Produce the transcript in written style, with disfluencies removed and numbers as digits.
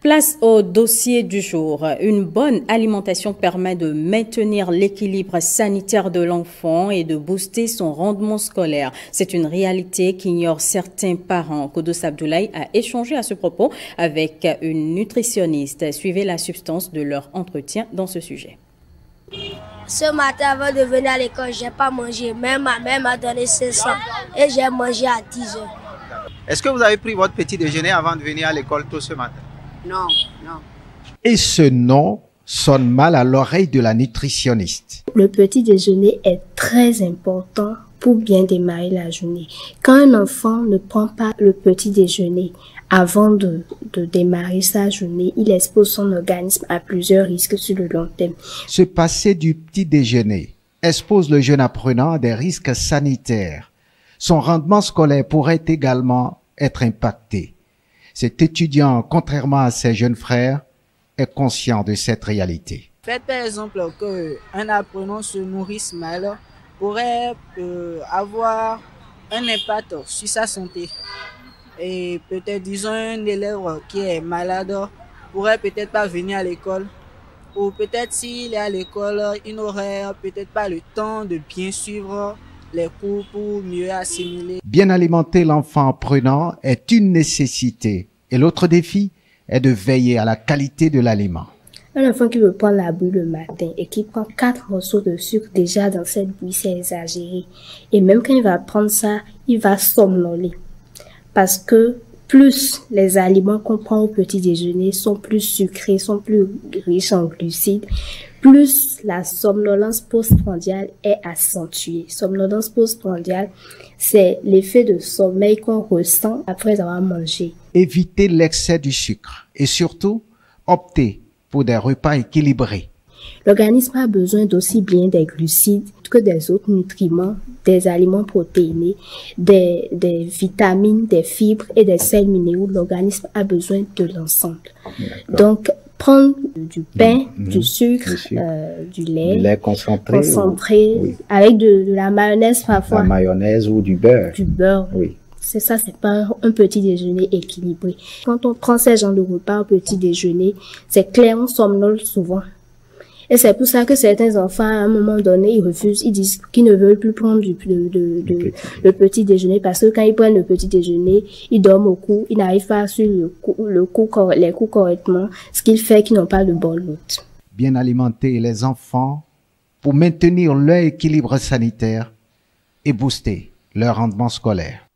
Place au dossier du jour. Une bonne alimentation permet de maintenir l'équilibre sanitaire de l'enfant et de booster son rendement scolaire. C'est une réalité qu'ignorent certains parents. Kodos Abdoulaye a échangé à ce propos avec une nutritionniste. Suivez la substance de leur entretien dans ce sujet. Ce matin, avant de venir à l'école, je n'ai pas mangé. Même ma mère m'a donné 500 et j'ai mangé à 10 heures. Est-ce que vous avez pris votre petit déjeuner avant de venir à l'école tôt ce matin? Non, non. Et ce nom sonne mal à l'oreille de la nutritionniste. Le petit déjeuner est très important pour bien démarrer la journée. Quand un enfant ne prend pas le petit déjeuner avant de démarrer sa journée, il expose son organisme à plusieurs risques sur le long terme. Se passer du petit déjeuner expose le jeune apprenant à des risques sanitaires. Son rendement scolaire pourrait également être impacté. Cet étudiant, contrairement à ses jeunes frères, est conscient de cette réalité. Faites par exemple qu'un apprenant se nourrisse mal pourrait avoir un impact sur sa santé. Et peut-être, disons, un élève qui est malade pourrait peut-être pas venir à l'école. Ou peut-être s'il est à l'école, il n'aurait peut-être pas le temps de bien suivre les cours pour mieux assimiler. Bien alimenter l'enfant apprenant est une nécessité et l'autre défi est de veiller à la qualité de l'aliment. Un enfant qui veut prendre la bouille le matin et qui prend 4 morceaux de sucre déjà dans cette bouille, c'est exagéré. Et même quand il va prendre ça, il va somnoler. Parce que plus les aliments qu'on prend au petit déjeuner sont plus sucrés, sont plus riches en glucides, plus la somnolence postprandiale est accentuée. Somnolence postprandiale, c'est l'effet de sommeil qu'on ressent après avoir mangé. Éviter l'excès du sucre et surtout, opter pour des repas équilibrés. L'organisme a besoin d'aussi bien des glucides que des autres nutriments, des aliments protéinés, des vitamines, des fibres et des sels minéraux. L'organisme a besoin de l'ensemble. Donc, prendre du pain, du sucre, du lait concentré oui. Avec de la mayonnaise parfois. La mayonnaise ou du beurre. Du beurre, oui. C'est ça, c'est pas un petit déjeuner équilibré. Quand on prend ces genres de repas au petit déjeuner, c'est clair, on somnole souvent. Et c'est pour ça que certains enfants, à un moment donné, ils refusent, ils disent qu'ils ne veulent plus prendre le petit déjeuner parce que quand ils prennent le petit déjeuner, ils dorment au cou, ils n'arrivent pas à suivre les coups correctement, ce qui fait qu'ils n'ont pas de bonne note. Bien alimenter les enfants pour maintenir leur équilibre sanitaire et booster leur rendement scolaire.